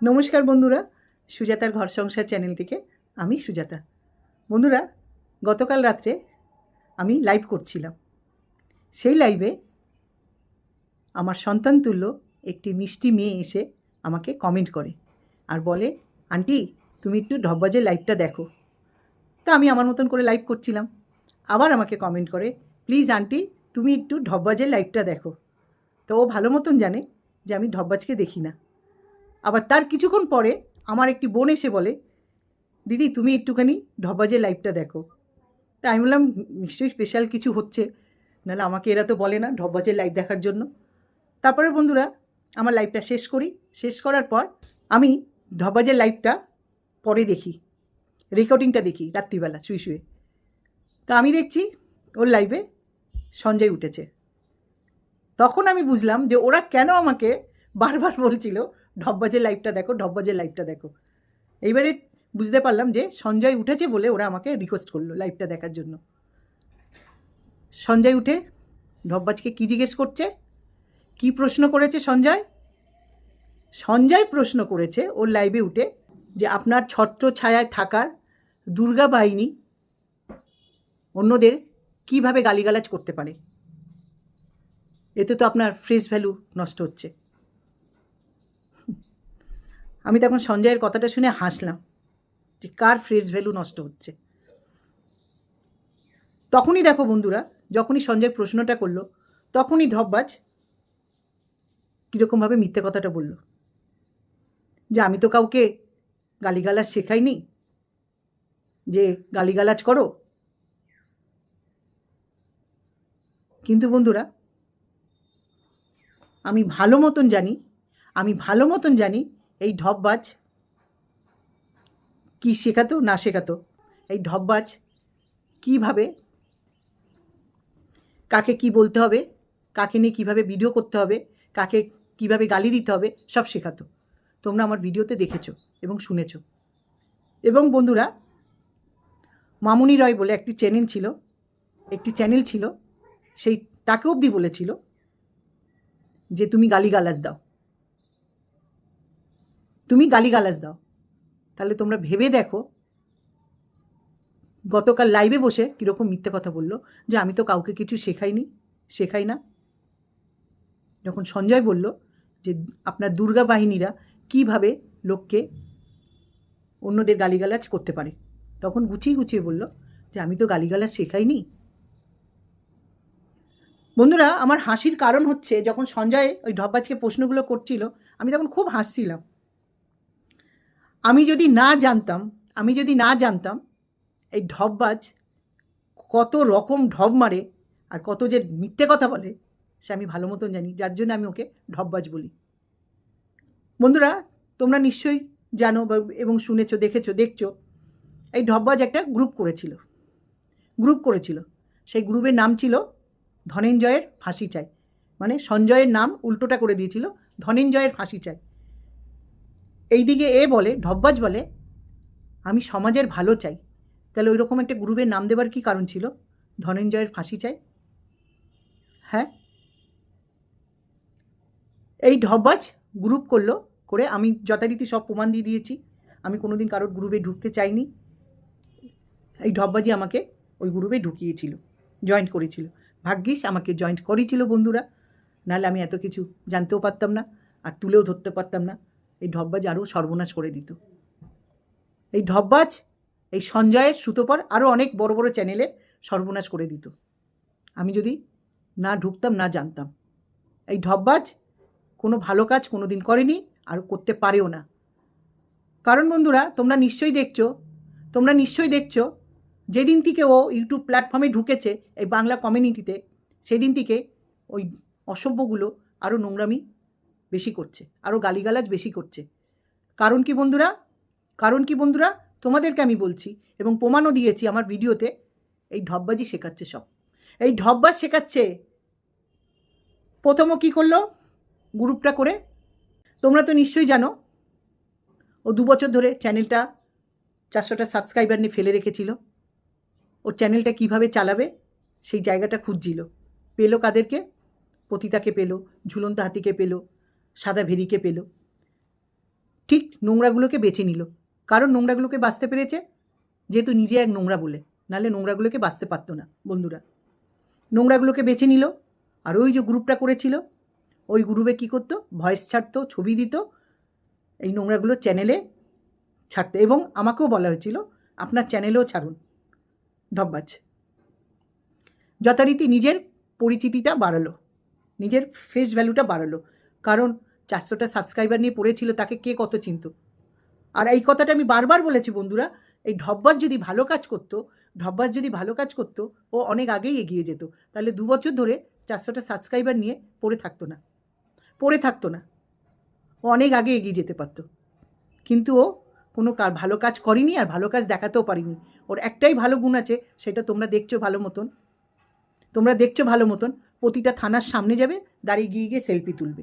নমস্কার বন্ধুরা, সুজাতার ঘর সংসার চ্যানেল থেকে আমি সুজাতা। বন্ধুরা, গতকাল রাত্রে আমি লাইভ করছিলাম। সেই লাইভে আমার সন্তানতুল্য একটি মিষ্টি মেয়ে এসে আমাকে কমেন্ট করে আর বলে, আন্টি তুমি একটু ঢপবাজের লাইভটা দেখো। তা আমি আমার মতন করে লাইভ করছিলাম। আবার আমাকে কমেন্ট করে, প্লিজ আন্টি তুমি একটু ঢপবাজের লাইভটা দেখো। তো ও ভালো মতন জানে যে আমি ঢপবাজকে দেখি না। আবার তার কিছুক্ষণ পরে আমার একটি বোন এসে বলে, দিদি তুমি একটুখানি ঢপবাজের লাইভটা দেখো। তা আমি বললাম, নিশ্চয়ই স্পেশাল কিছু হচ্ছে, নাহলে আমাকে এরা তো বলে না ঢপবাজের লাইভ দেখার জন্য। তারপরে বন্ধুরা আমার লাইভটা শেষ করি। শেষ করার পর আমি ঢপবাজের লাইভটা পরে দেখি, রেকর্ডিংটা দেখি রাত্রিবেলা শুয়ে শুয়ে। তা আমি দেখছি ওর লাইভে সঞ্জয় উঠেছে। তখন আমি বুঝলাম যে ওরা কেন আমাকে বারবার বলছিল ঢপবাজের লাইভটা দেখো, ঢপবাজের লাইভটা দেখো। এইবারে বুঝতে পারলাম যে সঞ্জয় উঠেছে বলে ওরা আমাকে রিকোয়েস্ট করলো লাইভটা দেখার জন্য। সঞ্জয় উঠে ঢপবাজকে কী জিজ্ঞেস করছে, কি প্রশ্ন করেছে সঞ্জয়? সঞ্জয় প্রশ্ন করেছে ওর লাইভে উঠে যে আপনার ছত্র ছায়ায় থাকার দুর্গা বাহিনী অন্যদের কিভাবে গালিগালাজ করতে পারে। এতে তো আপনার ফেস ভ্যালু নষ্ট হচ্ছে। আমি তখন সঞ্জয়ের কথাটা শুনে হাসলাম যে কার ফেস ভ্যালু নষ্ট হচ্ছে। তখনই দেখো বন্ধুরা, যখনই সঞ্জয় প্রশ্নটা করলো তখনই ঢপবাজ কীরকমভাবে মিথ্যে কথাটা বলল যে আমি তো কাউকে গালিগালাজ শেখাইনি যে গালিগালাজ করো। কিন্তু বন্ধুরা, আমি ভালো মতন জানি এই ঢপবাজ কি শেখাতো না শেখাতো, এই ঢপবাজ কীভাবে কাকে কি বলতে হবে, কাকে নিয়ে কীভাবে ভিডিও করতে হবে, কাকে কিভাবে গালি দিতে হবে, সব শেখাতো। তোমরা আমার ভিডিওতে দেখেছো এবং শুনেছো। এবং বন্ধুরা, মামুনি রয় বলে একটি চ্যানেল ছিল, সেই তাকে অবধি বলেছিল যে তুমি গালিগালাজ দাও। তাহলে তোমরা ভেবে দেখো গতকাল লাইভে বসে কীরকম মিথ্যে কথা বললো যে আমি তো কাউকে কিছু শেখাই না। যখন সঞ্জয় বলল যে আপনার দুর্গা বাহিনীরা কীভাবে লোককে অন্যদের গালিগালাজ করতে পারে, তখন গুছিয়ে বলল যে আমি তো গালিগালাজ শেখাইনি। বন্ধুরা, আমার হাসির কারণ হচ্ছে যখন সঞ্জয় ওই ঢপবাজকে প্রশ্নগুলো করছিল আমি তখন খুব হাসছিলাম। আমি যদি না জানতাম এই ঢপবাজ কত রকম ঢপ মারে আর কত যে মিথ্যে কথা বলে সে আমি ভালো মতন জানি, যার জন্য আমি ওকে ঢপবাজ বলি। বন্ধুরা, তোমরা নিশ্চয়ই জানো এবং শুনেছো, দেখছো এই ঢপবাজ একটা গ্রুপ করেছিল। সেই গ্রুপের নাম ছিল ধনঞ্জয়ের ফাঁসি চাই, মানে সঞ্জয়ের নাম উল্টোটা করে দিয়েছিল, ধনঞ্জয়ের ফাঁসি চাই। এইদিকে ঢপবাজ বলে আমি সমাজের ভালো চাই। তাহলে ওই রকম একটা গ্রুপের নাম দেবার কি কারণ ছিল, ধনঞ্জয়ের ফাঁসি চাই? হ্যাঁ, এই ঢপবাজ গ্রুপ করে আমি যথারীতি সব প্রমাণ দিয়ে দিয়েছি। আমি কোনোদিন কারোর গ্রুপে ঢুকতে চাইনি। এই ঢপবাজি আমাকে ওই গ্রুপে ঢুকিয়েছিল, জয়েন্ট করেছিল। ভাগ্যিস আমাকে জয়েন্ট করেছিল বন্ধুরা, নাহলে আমি এত কিছু জানতেও পারতাম না আর তুলেও ধরতে পারতাম না। এই ঢপবাজ আরও সর্বনাশ করে দিত। এই ঢপবাজ এই সঞ্জয়ের সুতোপর আরও অনেক বড় বড় চ্যানেলে সর্বনাশ করে দিত আমি যদি না ঢুকতাম, না জানতাম। এই ঢপবাজ কোনো ভালো কাজ কোনো দিন করেনি আর করতে পারেও না। কারণ বন্ধুরা, তোমরা নিশ্চয়ই দেখছো যেদিন থেকে ও ইউটিউব প্ল্যাটফর্মে ঢুকেছে এই বাংলা কমিউনিটিতে, সেদিন থেকে ওই অসভ্যগুলো আরও নোংরামি বেশি করছে, আরও গালিগালাজ বেশি করছে। কারণ কি বন্ধুরা, তোমাদেরকে আমি বলছি এবং প্রমাণও দিয়েছি আমার ভিডিওতে, এই ঢপবাজি শেখাচ্ছে সব। এই ঢপবাজ শেখাচ্ছে। প্রথমও কী করলো, গ্রুপটা করে, তোমরা তো নিশ্চয়ই জানো ও 2 বছর ধরে চ্যানেলটা 400টা সাবস্ক্রাইবার নিয়ে ফেলে রেখেছিল। ওর চ্যানেলটা কিভাবে চালাবে সেই জায়গাটা খুঁজছিল। পেলো কাদেরকে? পতিতাকে পেলো, ঝুলন্ত হাতিকে পেলো, সাদা ভেরিকে পেলো। ঠিক নোংরাগুলোকে বেছে নিল। কারণ নোংরাগুলোকে বাঁচতে পেরেছে যেহেতু নিজে এক নোংরা বলে, নাহলে নোংরাগুলোকে বাঁচতে পারতো না বন্ধুরা। নোংরাগুলোকে বেছে নিল। আর ওই যে গ্রুপটা করেছিল, ওই গ্রুপে কী করতো, ভয়েস ছাড়তো, ছবি দিত, এই নোংরাগুলো চ্যানেলে ছাড়তো। এবং আমাকেও বলা হয়েছিল আপনার চ্যানেলেও ছাড়ুন। ঢপবাজ যথারীতি নিজের পরিচিতিটা বাড়ালো, নিজের ফেস ভ্যালুটা বাড়ালো। কারণ 400টা সাবস্ক্রাইবার নিয়ে পড়েছিল, তাকে কে কত চিনত। আর এই কথাটা আমি বারবার বলেছি বন্ধুরা, এই ঢপবাজ যদি ভালো কাজ করতো, ও অনেক আগেই এগিয়ে যেত। তাহলে 2 বছর ধরে 400টা সাবস্ক্রাইবার নিয়ে পড়ে থাকতো না। ও অনেক আগে এগিয়ে যেতে পারতো। কিন্তু ও কোনো ভালো কাজ করেনি, আর ভালো কাজ দেখাতেও পারিনি। ওর একটাই ভালো গুণ আছে, সেটা তোমরা দেখছো ভালো মতন। প্রতিটা থানার সামনে যাবে, দাঁড়িয়ে গিয়ে সেলফি তুলবে,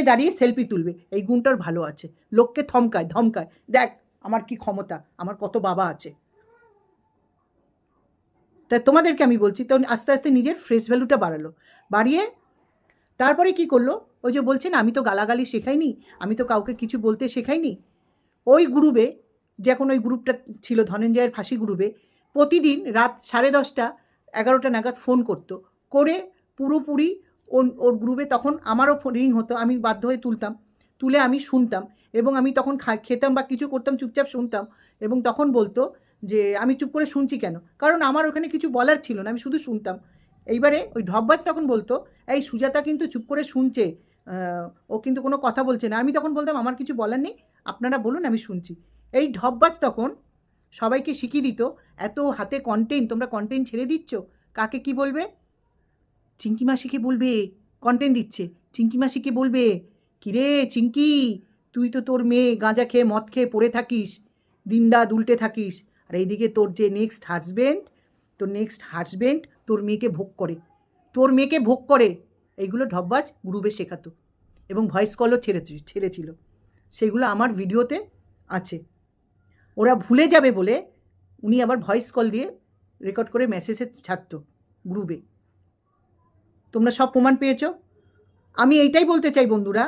দাঁড়িয়ে সেলফি তুলবে। এই গুণটার ভালো আছে। লোককে ধমকায়, দেখ আমার কি ক্ষমতা, আমার কত বাবা আছে। তাই তোমাদেরকে আমি বলছি, তো আস্তে আস্তে নিজের ফেস ভ্যালুটা বাড়িয়ে তারপরে কি করলো, ওই যে বলছে না, আমি তো গালাগালি শেখাইনি, আমি তো কাউকে কিছু বলতে শেখাইনি। ওই গ্রুপে, যখন ওই গ্রুপটা ছিল ধনঞ্জয়ের ফাঁসি গ্রুপে, প্রতিদিন রাত 10:30 11টা নাগাদ ফোন করে পুরোপুরি ওর গ্রুপে, তখন আমারও রিং হতো, আমি বাধ্য হয়ে তুলে আমি শুনতাম। এবং আমি তখন খেতাম বা কিছু করতাম, চুপচাপ শুনতাম। এবং তখন বলতো যে আমি চুপ করে শুনছি কেন, কারণ আমার ওখানে কিছু বলার ছিল না, আমি শুধু শুনতাম। এইবারে ওই ঢপবাজ তখন বলতো, এই সুজাতা কিন্তু চুপ করে শুনছে, ও কিন্তু কোনো কথা বলছে না। আমি তখন বলতাম আমার কিছু বলার নেই, আপনারা বলুন, আমি শুনছি। এই ঢপবাজ তখন সবাইকে শিখিয়ে দিত, এত হাতে কন্টেন্ট, তোমরা কন্টেন্ট ছেড়ে দিচ্ছ, কাকে কি বলবে, চিঙ্কি মাসিকে বলবে কন্টেন্ট দিচ্ছে, চিঙ্কি মাসিকে বলবে, কিরে চিঙ্কি, তুই তো তোর মেয়ে গাঁজা খেয়ে মদ খেয়ে পড়ে থাকিস, দিনরাত উল্টে থাকিস, আর এইদিকে তোর যে নেক্সট হাজব্যান্ড তোর মেয়েকে ভোগ করে। এইগুলো ঢপবাজ গ্রুপে শেখাতো এবং ভয়েস কলও ছেড়েছিল। সেগুলো আমার ভিডিওতে আছে। ওরা ভুলে যাবে বলে উনি আবার ভয়েস কল দিয়ে রেকর্ড করে মেসেজে ছাড়তো গ্রুপে। তোমরা সব প্রমাণ পেয়েছো। আমি এইটাই বলতে চাই বন্ধুরা,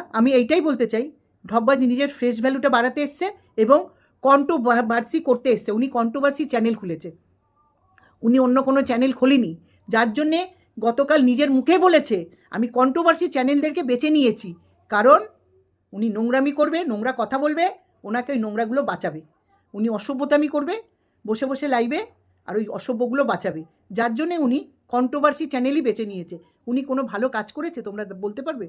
ঢপবাজ নিজের ফেস ভ্যালুটা বাড়াতে এসছে এবং কন্ট্রোভার্সি করতে এসছে। উনি কন্ট্রোভার্সি চ্যানেল খুলেছে, উনি অন্য কোনো চ্যানেল খোলেনি। যার জন্যে গতকাল নিজের মুখে বলেছে, আমি কন্ট্রোভার্সি চ্যানেলদেরকে বেছে নিয়েছি, কারণ উনি নোংরামি করবে, নোংরা কথা বলবে, ওনাকে ওই নোংরাগুলো বাঁচাবে। উনি অসভ্যতামি করবে বসে বসে লাইভে, আর ওই অসভ্যগুলো বাঁচাবে। যার জন্যে উনি কন্ট্রোভার্সি চ্যানেলই বেছে নিয়েছে। উনি কোনো ভালো কাজ করেছে তোমরা বলতে পারবে?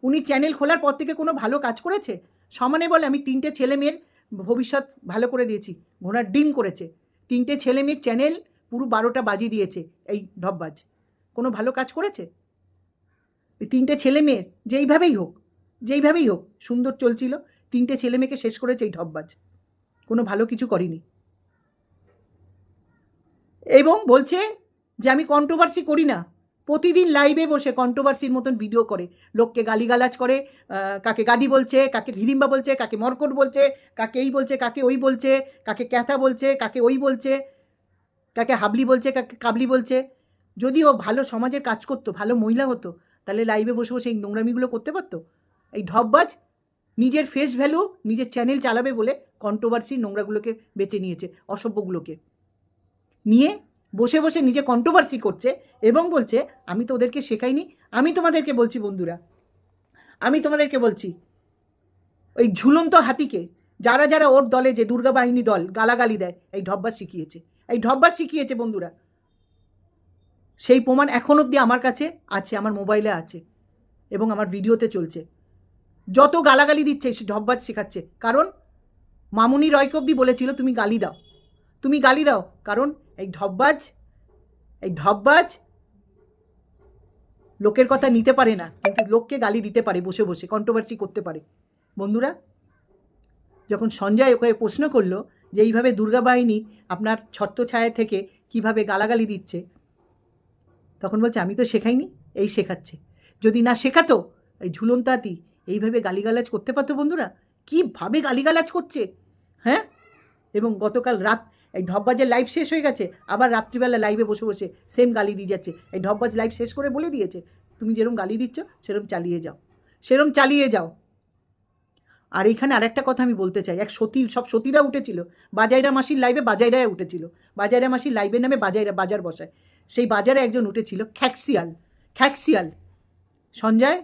উনি চ্যানেল খোলার পর থেকে কোনো ভালো কাজ করেছে? সমানে বলে আমি 3টে ছেলে মেয়ের ভবিষ্যৎ ভালো করে দিয়েছি, ঘোড়ার ডিম করেছে। 3টে ছেলে মেয়ের চ্যানেল পুরো 12টা বাজিয়ে দিয়েছে এই ঢপবাজ। কোনো ভালো কাজ করেছে? ওই 3টে ছেলে মেয়ের যেইভাবেই হোক সুন্দর চলছিল, 3টে ছেলে মেয়েকে শেষ করেছে এই ঢপবাজ। কোনো ভালো কিছু করেনি। এবং বলছে যে আমি কন্ট্রোভার্সি করি না, প্রতিদিন লাইভে বসে কন্ট্রোভার্সির মতন ভিডিও করে, লোককে গালিগালাজ করে, কাকে গাদি বলছে, কাকে হিড়িম্বা বলছে, কাকে মরকট বলছে, কাকে এই বলছে, কাকে ওই বলছে, কাকে ক্যাথা বলছে, কাকে ওই বলছে, কাকে হাবলি বলছে, কাকে কাবলি বলছে। যদি ও ভালো সমাজের কাজ করতো, ভালো মহিলা হতো, তাহলে লাইভে বসে বসে এই নোংরামিগুলো করতে পারতো? এই ঢপবাজ নিজের ফেস ভ্যালু, নিজের চ্যানেল চালাবে বলে কন্ট্রোভার্সি নোংরাগুলোকে বেছে নিয়েছে, অসভ্যগুলোকে নিয়ে বসে বসে নিজে কন্ট্রোভার্সি করছে এবং বলছে আমি তো ওদেরকে শেখাইনি। আমি তোমাদেরকে বলছি বন্ধুরা, ওই ঝুলন্ত হাতিকে যারা ওর দলে, যে দুর্গা বাহিনী দল গালাগালি দেয়, এই ঢপবাজ শিখিয়েছে বন্ধুরা। সেই প্রমাণ এখন অবধি আমার কাছে আছে, আমার মোবাইলে আছে এবং আমার ভিডিওতে চলছে। যত গালাগালি দিচ্ছে সে ঢপবাজ শেখাচ্ছে। কারণ মামুনি রয়কে অবধি বলেছিল তুমি গালি দাও, কারণ এই ঢপবাজ লোকের কথা নিতে পারে না, কিন্তু লোককে গালি দিতে পারে, বসে বসে কন্ট্রোভার্সি করতে পারে। বন্ধুরা, যখন সঞ্জয় ওকে প্রশ্ন করলো যে এইভাবে দুর্গা বাহিনী আপনার ছত্রছায়া থেকে কিভাবে গালাগালি দিচ্ছে, তখন বলছে আমি তো শেখাইনি, এই শেখাচ্ছে। যদি না শেখাতো, এই ঝুলন্ত হাতি এইভাবে গালিগালাজ করতে পারতো? বন্ধুরা, কীভাবে গালিগালাজ করছে, হ্যাঁ। এবং গতকাল রাত এই ঢপবাজের লাইভ শেষ হয়ে গেছে, আবার রাত্রিবেলা লাইভে বসে বসে সেম গালি দিয়ে যাচ্ছে। এই ঢপবাজ লাইভ শেষ করে বলে দিয়েছে, তুমি যেরকম গালি দিচ্ছ সেরকম চালিয়ে যাও। আর এইখানে আরেকটা কথা আমি বলতে চাই, এক সতী, সব সতীরা উঠেছিল বাজাইরা মাসির লাইভে, বাজাইরা উঠেছিল, বাজাইরা মাসির লাইভের নামে বাজাইরা বাজার বসায়, সেই বাজারে একজন উঠেছিল খ্যাকসিয়াল। খ্যাকসিয়াল সঞ্জয়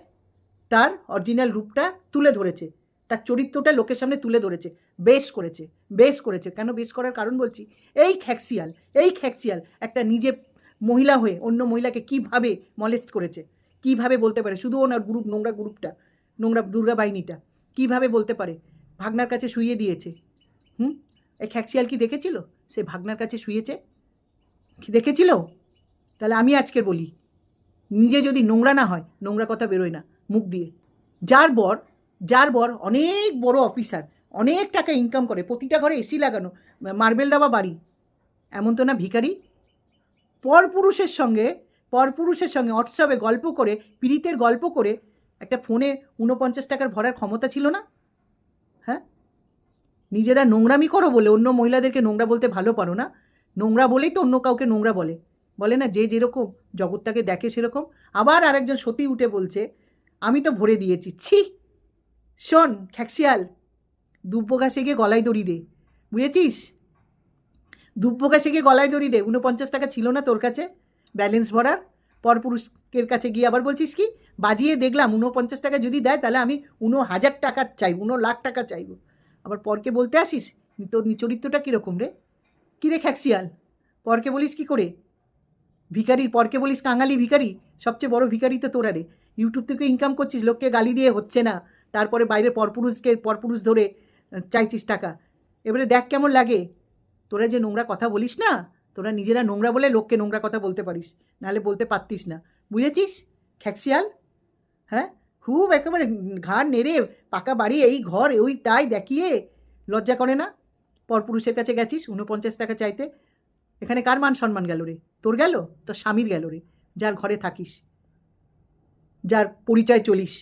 তার অরিজিনাল রূপটা তুলে ধরেছে, তার চরিত্রটা লোকের সামনে তুলে ধরেছে, বেশ করেছে, বেশ করেছে। কেন বেশ করার কারণ বলছি, এই খ্যাকসিয়াল একটা নিজে মহিলা হয়ে অন্য মহিলাকে কীভাবে মলেস্ট করেছে, কীভাবে বলতে পারে, শুধু ওনার গ্রুপ, নোংরা গ্রুপটা, নোংরা দুর্গা বাহিনীটা কীভাবে বলতে পারে, ভাগনার কাছে শুইয়ে দিয়েছে। এই খ্যাকসিয়াল কি দেখেছিল সে ভাগনার কাছে শুয়েছে? কি দেখেছিল? তাহলে আমি আজকে বলি, নিজে যদি নোংরা না হয়, নোংরা কথা বেরোয় না মুখ দিয়ে। যার বর অনেক বড় অফিসার, অনেক টাকা ইনকাম করে, প্রতিটা ঘরে এসি লাগানো, মার্বেল দেওয়া বাড়ি, এমন তো না ভিখারি? পরপুরুষের সঙ্গে হোয়াটসঅ্যাপে গল্প করে, পীড়িতের গল্প করে একটা ফোনে 49 টাকার ভরার ক্ষমতা ছিল না? হ্যাঁ, নিজেরা নোংরামি করো বলে অন্য মহিলাদেরকে নোংরা বলতে ভালো পারো না। নোংরা বলেই তো অন্য কাউকে নোংরা বলে না, যে যেরকম জগৎটাকে দেখে সেরকম। আবার আরেকজন সতী উঠে বলছে আমি তো ভরে দিয়েছি। ছি! শোন খ্যাকসিয়াল, দুব্বো ঘাসে গিয়ে গলায় দড়ি দে, বুঝেছিস? দুব্বো ঘাসে গিয়ে গলায় দড়ি দে। 49 টাকা ছিল না তোর কাছে ব্যালেন্স ভরার? পরপুরুষের কাছে গিয়ে আবার বলছিস কি, বাজিয়ে দেখলাম 49 টাকা যদি দেয় তাহলে আমি 49,000 টাকা চাইব, 1,00,000 টাকা চাইব। আবার পরকে বলতে আসিস? তোর চরিত্রটা কীরকম রে? কী রে খ্যাকসিয়াল, পরকে বলিস কি করে? ভিখারি, পরকে বলিস কাঙালি ভিখারি। সবচেয়ে বড় ভিখারি তো তোরা রে। ইউটিউব থেকে ইনকাম করছিস, লোককে গালি দিয়ে হচ্ছে না, তারপরে বাইরে পরপুরুষ ধরে চাইছিস টাকা। এবারে দেখ কেমন লাগে। তোরা যে নোংরা কথা বলিস না, তোরা নিজেরা নোংরা বলে লোককে নোংরা কথা বলতে পারিস, নাহলে বলতে পারতিস না, বুঝেছিস খ্যাকসিয়াল? হ্যাঁ, খুব একেবারে ঘাড় নেড়ে পাকা বাড়ি, এই ঘর ওই তাই দেখিয়ে লজ্জা করে না? পরপুরুষের কাছে গেছিস 49 টাকা চাইতে। এখানে কার মান সম্মান গেল রে? তোর গেল? তোর স্বামীর গেল রে, যার ঘরে থাকিস, যার পরিচয় চলিস,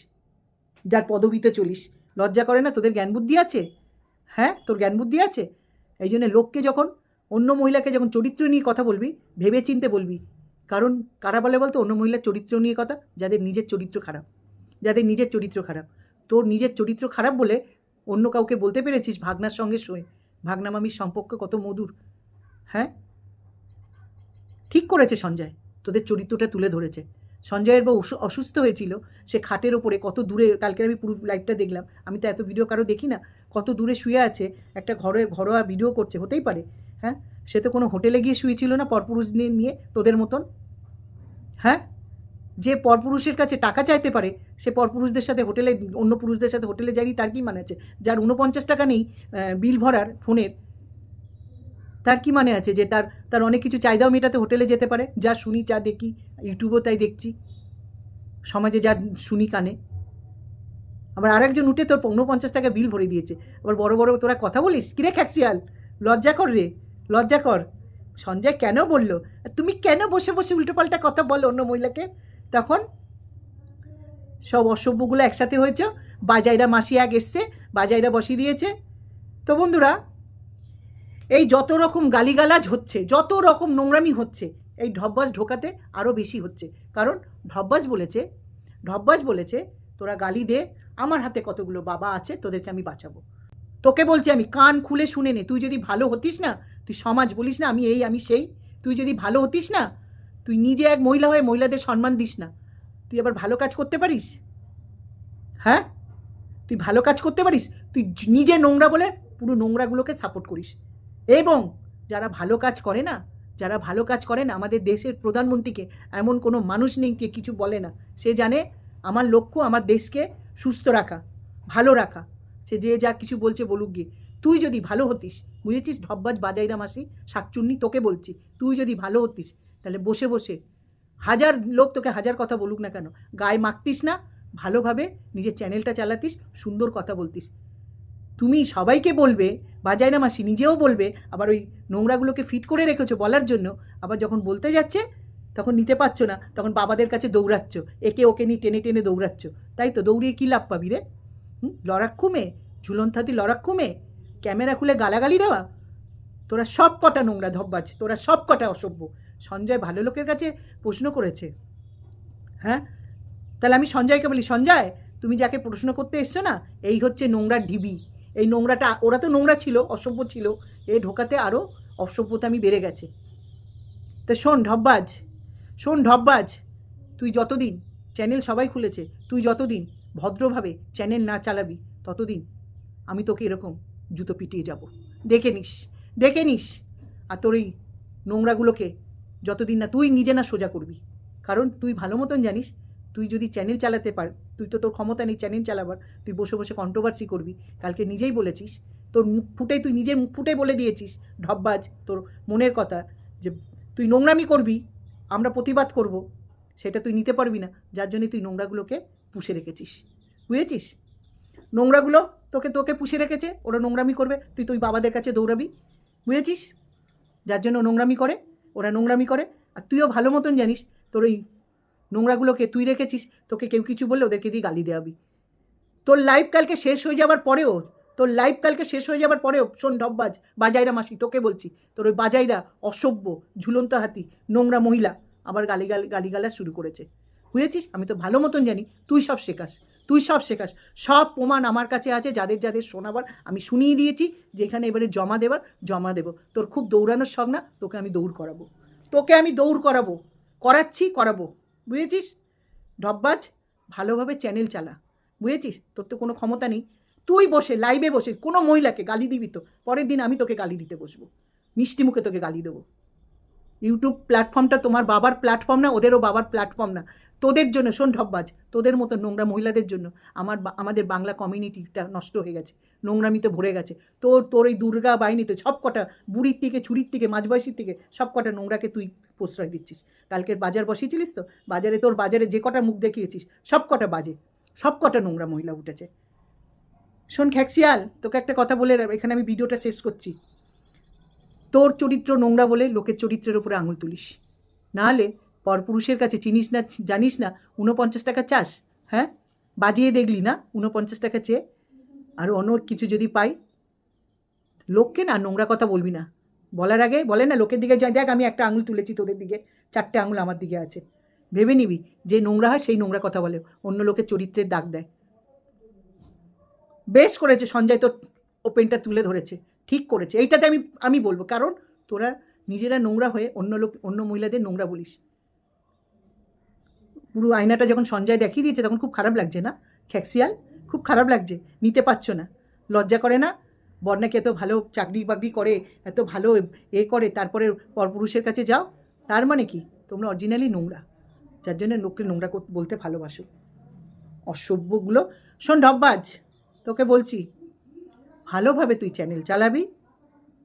যার পদবিতে চলিস। লজ্জা করে না? তোদের জ্ঞান বুদ্ধি আছে? হ্যাঁ, তোর জ্ঞান বুদ্ধি আছে? এই জন্য লোককে যখন, অন্য মহিলাকে যখন চরিত্র নিয়ে কথা বলবি, ভেবে চিনতে বলবি। কারণ কারা বলে বলতো অন্য মহিলার চরিত্র নিয়ে কথা? যাদের নিজের চরিত্র খারাপ। তোর নিজের চরিত্র খারাপ বলে অন্য কাউকে বলতে পেরেছিস ভাগনার সঙ্গে শোয়, ভাগনা মামির সম্পর্ক কত মধুর। হ্যাঁ, ঠিক করেছে সঞ্জয়, তোদের চরিত্রটা তুলে ধরেছে। সঞ্জয়ের বউ অসুস্থ হয়েছিল, সে খাটের ওপরে কত দূরে, কালকে আমি পুরো লাইভটা দেখলাম, আমি তো এত ভিডিও কারো দেখি না, কত দূরে শুয়ে আছে, একটা ঘরোয়া ভিডিও করছে, হতেই পারে। হ্যাঁ, সে তো কোনো হোটেলে গিয়ে শুয়েছিল না পরপুরুষ নিয়ে তোদের মতন। হ্যাঁ, যে পরপুরুষের কাছে টাকা চাইতে পারে, সে পরপুরুষদের সাথে হোটেলে, অন্য পুরুষদের সাথে হোটেলে যায়নি, তার কি মানে আছে? যার 49 টাকা নেই বিল ভরার ফোনের, তার কি মানে আছে যে তার অনেক কিছু চাহিদাও মেটাতে হোটেলে যেতে পারে? যা শুনি, যা দেখি, ইউটিউবেও তাই দেখছি, সমাজে যা শুনি কানে। আবার আরেকজন উঠে তোর 49 টাকা বিল ভরে দিয়েছে, আবার বড় বড় তোরা কথা বলিস। কিরে খ্যাকসিয়াল, লজ্জা কর রে, লজ্জা কর। সঞ্জয় কেন বললো? তুমি কেন বসে বসে উল্টোপাল্টা কথা বলো অন্য মহিলাকে? তখন সব অসভ্যগুলো একসাথে হয়েছে, বাজাইরা মাসি এক এসছে, বাজাইরা বসিয়ে দিয়েছে। তো বন্ধুরা, এই যত রকম গালিগালাজ হচ্ছে, যত রকম নোংরামি হচ্ছে, এই ঢব্বাস ঢোকাতে আরও বেশি হচ্ছে। কারণ ঢব্বাস বলেছে তোরা গালি দে, আমার হাতে কতগুলো বাবা আছে, তোদেরকে আমি বাঁচাবো। তোকে বলছি আমি, কান খুলে শুনে নে। তুই যদি ভালো হতিস না, তুই সমাজ বলিস না আমি এই আমি সেই, তুই যদি ভালো হতিস না, তুই নিজে এক মহিলা হয়ে মহিলাদের সম্মান দিস না, তুই আবার ভালো কাজ করতে পারিস? হ্যাঁ, তুই ভালো কাজ করতে পারিস? তুই নিজে নোংরা বলে পুরো নোংরাগুলোকে সাপোর্ট করিস। এবং যারা ভালো কাজ করে না, আমাদের দেশের প্রধানমন্ত্রীকে এমন কোনো মানুষ নেই কে কিছু বলে না। সে জানে আমার লক্ষ্য আমার দেশকে সুস্থ রাখা, ভালো রাখা। সে যে যা কিছু বলছে বলুক গিয়ে। তুই যদি ভালো হতিস, বুঝেছিস? ঢব্বাজ বাজাইরা মাসি শাকচুন্নি, তোকে বলছি, তুই যদি ভালো হতিস তাহলে বসে বসে হাজার লোক তোকে হাজার কথা বলুক না কেন, গায়ে মাখতিস না, ভালোভাবে নিজের চ্যানেলটা চালাতিস, সুন্দর কথা বলতিস। তুমি সবাইকে বলবে, বাজাইরা মাসি নিজেও বলবে, আবার ওই নোংরাগুলোকে ফিট করে রেখেছো বলার জন্য, আবার যখন বলতে যাচ্ছে তখন নিতে পারছো না, তখন বাবাদের কাছে দৌড়াচ্ছ, একে ওকে নিয়ে টেনে টেনে দৌড়াচ্ছ। তাই তো, দৌড়িয়ে কী লাভ পাবি রে? লড়াক্ষু মেয়ে, ঝুলনথাতি লড়াক্ষু মেয়ে, ক্যামেরা খুলে গালাগালি দেওয়া। তোরা সব কটা নোংরা ধব্বাজ, তোরা সব কটা অসভ্য। সঞ্জয় ভালো লোকের কাছে প্রশ্ন করেছে। হ্যাঁ, তাহলে আমি সঞ্জয়কে বলি, সঞ্জয় তুমি যাকে প্রশ্ন করতে এসছো না, এই হচ্ছে নোংরার ঢিবি। এই নোংরাটা, ওরা তো নোংরা ছিল, অসভ্য ছিল, এ ঢোকাতে আরও অসভ্যতামি বেড়ে গেছে। তো শোন ঢপবাজ, তুই যতদিন, চ্যানেল সবাই খুলেছে, তুই যতদিন ভদ্রভাবে চ্যানেল না চালাবি ততদিন আমি তোকে এরকম জুতো পিটিয়ে যাব। দেখে নিস। আর তোর এই নোংরাগুলোকে যতদিন না তুই নিজে না সোজা করবি, কারণ তুই ভালো মতন জানিস, তুই যদি চ্যানেল চালাতে পার, তুই তো তোর ক্ষমতা নেই চ্যানেল চালাবার, তুই বসে বসে কন্ট্রোভার্সি করবি। কালকে নিজেই বলেছিস, তোর তুই নিজের মুখ ফুটে বলে দিয়েছিস ঢপবাজ, তোর মনের কথা, যে তুই নোংরামি করবি, আমরা প্রতিবাদ করব, সেটা তুই নিতে পারবি না, যার জন্যে তুই নোংরাগুলোকে পুষে রেখেছিস। বুঝেছিস? নোংরাগুলো তোকে পুষে রেখেছে, ওরা নোংরামি করবে, তুই বাবাদের কাছে দৌড়াবি। বুঝেছিস? যার জন্য ওরা নোংরামি করে। আর তুইও ভালো মতন জানিস তোর ওই নোংরাগুলোকে তুই রেখেছিস, তোকে কেউ কিছু বললে ওদেরকে দিয়ে গালি দেওয়াবি। তোর লাইফ কালকে শেষ হয়ে যাবার পরেও শোন ঢপবাজ, বাজাইরা মাসি, তোকে বলছি, তোর ওই বাজাইরা অসভ্য ঝুলন্ত হাতি নোংরা মহিলা আবার গালিগালা শুরু করেছে। বুঝেছিস? আমি তো ভালো মতন জানি তুই সব শেখাস। সব প্রমাণ আমার কাছে আছে, যাদের শোনাবার আমি শুনিয়ে দিয়েছি, যেখানে এবারে জমা দেব। তোর খুব দৌড়ানোর শখ না? তোকে আমি দৌড় করাবো, করাবো। বুঝেছিস? ঢপবাজ, ভালোভাবে চ্যানেল চালা। বুঝেছিস? তোর তো কোনো ক্ষমতা নেই। তুই লাইভে বসে কোনো মহিলাকে গালি দিবি তো পরের দিন আমি তোকে গালি দিতে বসবো, মিষ্টি মুখে তোকে গালি দেবো। ইউটিউব প্ল্যাটফর্মটা তোমার বাবার প্ল্যাটফর্ম না, ওদেরও বাবার প্ল্যাটফর্ম না। তোদের জন্য, শোন ঢপবাজ, তোদের মতো নোংরা মহিলাদের জন্য আমাদের বাংলা কমিউনিটিটা নষ্ট হয়ে গেছে, নোংরামিতে ভরে গেছে। তোর এই দুর্গা বাহিনীতে সব কটা বুড়ির থেকে, ছুরির থেকে, মাঝবয়সীর থেকে সব কটা নোংরাকে তুই প্রশ্রয় দিচ্ছিস। কালকের বাজার বসিয়েছিলিস তো, বাজারে যে কটা মুখ দেখিয়েছিস সব কটা নোংরা মহিলা উঠেছে। শোন খ্যাক্সিয়াল, তোকে একটা কথা বলে এখানে আমি ভিডিওটা শেষ করছি। তোর চরিত্র নোংরা বলে লোকের চরিত্রের উপরে আঙুল তুলিস, নাহলে পরপুরুষের কাছে চিনিস না, জানিস না 49 টাকা চাস? হ্যাঁ, বাজিয়ে দেখলি না 49 টাকা চেয়ে? আর অন্য কিছু যদি পাই, লোককে না নোংরা কথা বলবি না, বলার আগে বলে না লোকের দিকে যাই, দেখ আমি একটা আঙুল তুলেছি তোদের দিকে, 4টে আঙুল আমার দিকে আছে। ভেবে নিবি, যে নোংরা হয় সেই নোংরা কথা বলে, অন্য লোকের চরিত্রের দাগ দেয়। বেশ করেছে সঞ্জয়, তোর ওপেনটা তুলে ধরেছে, ঠিক করেছে। এইটাতে আমি বলবো, কারণ তোরা নিজেরা নোংরা হয়ে অন্য মহিলাদের নোংরা বলিস। পুরো আয়নাটা যখন সঞ্জয় দেখিয়ে দিয়েছে তখন খুব খারাপ লাগছে না খ্যাক্সিয়াল? খুব খারাপ লাগছে, নিতে পারছো না, লজ্জা করে না? বর্ণাকে এত ভালো চাকরি বাকরি করে, এত ভালো করে, তারপরে পরপুরুষের কাছে যাও, তার মানে কি তোমরা অরিজিনালি নোংরা, যার জন্য লোককে নোংরা বলতে ভালোবাসো, অসভ্যগুলো। শোন ঢপবাজ, তোকে বলছি, ভালোভাবে তুই চ্যানেল চালাবি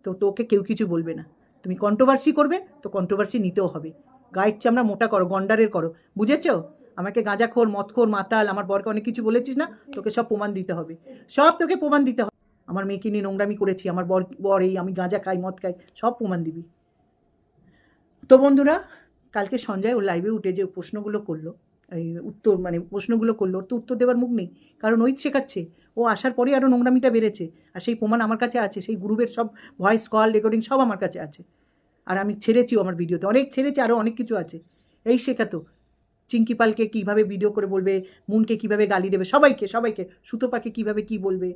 তো তোকে কেউ কিছু বলবে না। তুমি কন্ট্রোভার্সি করবে তো কন্ট্রোভার্সি নিতেও হবে। গায়ের চামড়া মোটা করো, গন্ডারের করো, বুঝেছো? আমাকে গাঁজাখোর, মদখোর, মাতাল, আমার বরকে অনেক কিছু বলেছিস না, তোকে সব প্রমাণ দিতে হবে, তোকে প্রমাণ দিতে হবে। আমার মেয়েকে নিয়ে নোংরামি করেছি, আমার বর এই, আমি গাঁজা খাই, মদ খাই, সব প্রমাণ দিবি। তো বন্ধুরা, কালকে সঞ্জয় ওর লাইভে উঠে যে প্রশ্নগুলো করলো, এই প্রশ্নগুলো করলো, ওর তো উত্তর দেওয়ার মুখ নেই, কারণ ওই শেখাচ্ছে। ও আসার পরে আরও নোংরামিটা বেড়েছে, আর সেই প্রমাণ আমার কাছে আছে, সেই গ্রুপের সব ভয়েস কল রেকর্ডিং সব আমার কাছে আছে, আর আমি ছেড়েছিও আমার ভিডিওতে, অনেক ছেড়েছি, আরও অনেক কিছু আছে। এই শেখাতো চিঙ্কি পালকে কীভাবে ভিডিও করে বলবে, মুনকে কীভাবে গালি দেবে, সবাইকে, সুতোপাকে কীভাবে কী বলবে।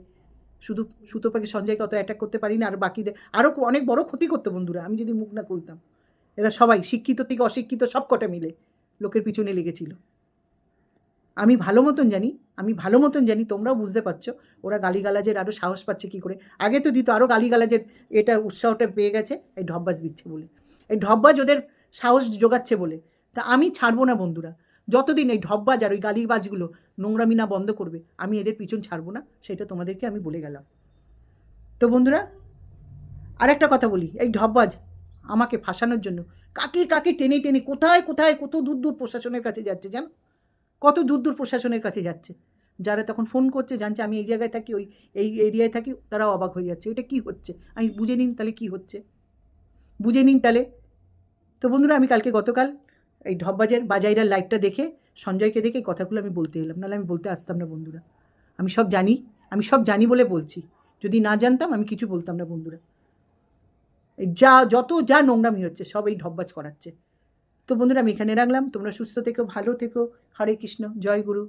সুতোপাকে সঞ্জয়কে অত অ্যাটাক করতে পারি না, আর বাকিদের আরও অনেক বড় ক্ষতি করতো বন্ধুরা, আমি যদি মুখ না খুলতাম। এরা সবাই শিক্ষিত থেকে অশিক্ষিত সব কটা মিলে লোকের পিছনে লেগেছিল। আমি ভালো মতন জানি, তোমরাও বুঝতে পারছো ওরা গালিগালাজের আরও সাহস পাচ্ছে কী করে। আগে তো দিত, আরও গালিগালাজের এটা উৎসাহটা পেয়ে গেছে এই ঢপবাজ দিচ্ছে বলে, এই ঢপবাজ ওদের সাহস জোগাচ্ছে বলে। তা আমি ছাড়বো না বন্ধুরা, যতদিন এই ঢপবাজ আর ওই গালিবাজগুলো নোংরামি না বন্ধ করবে, আমি এদের পিছন ছাড়বো না, সেটা তোমাদেরকে আমি বলে গেলাম। তো বন্ধুরা, আরেকটা কথা বলি, এই ঢপবাজ আমাকে ফাঁসানোর জন্য কাকে টেনে কোথায় কত দূর প্রশাসনের কাছে যাচ্ছে, জানো? কত দূর প্রশাসনের কাছে যাচ্ছে। যারা তখন ফোন করছে, জানছে আমি এই জায়গায় থাকি, এই এরিয়ায় থাকি, তারাও অবাক হয়ে যাচ্ছে, এটা কি হচ্ছে। আমি বুঝে নিন তাহলে কী হচ্ছে, তো বন্ধুরা, আমি গতকাল এই বাজাইরার লাইভটা দেখে, সঞ্জয়কে দেখে কথাগুলো আমি বলতে এলাম, নাহলে আমি বলতে আসতাম না বন্ধুরা। আমি সব জানি বলে বলছি, যদি না জানতাম আমি কিছু বলতাম না বন্ধুরা। যা নোংরামি হচ্ছে সব এই ঢপবাজ করাচ্ছে। তো বন্ধুরা, আমি এখানে রাখলাম, তোমরা সুস্থ থেকো, ভালো থেকো, হরে কৃষ্ণ, জয় গুরু।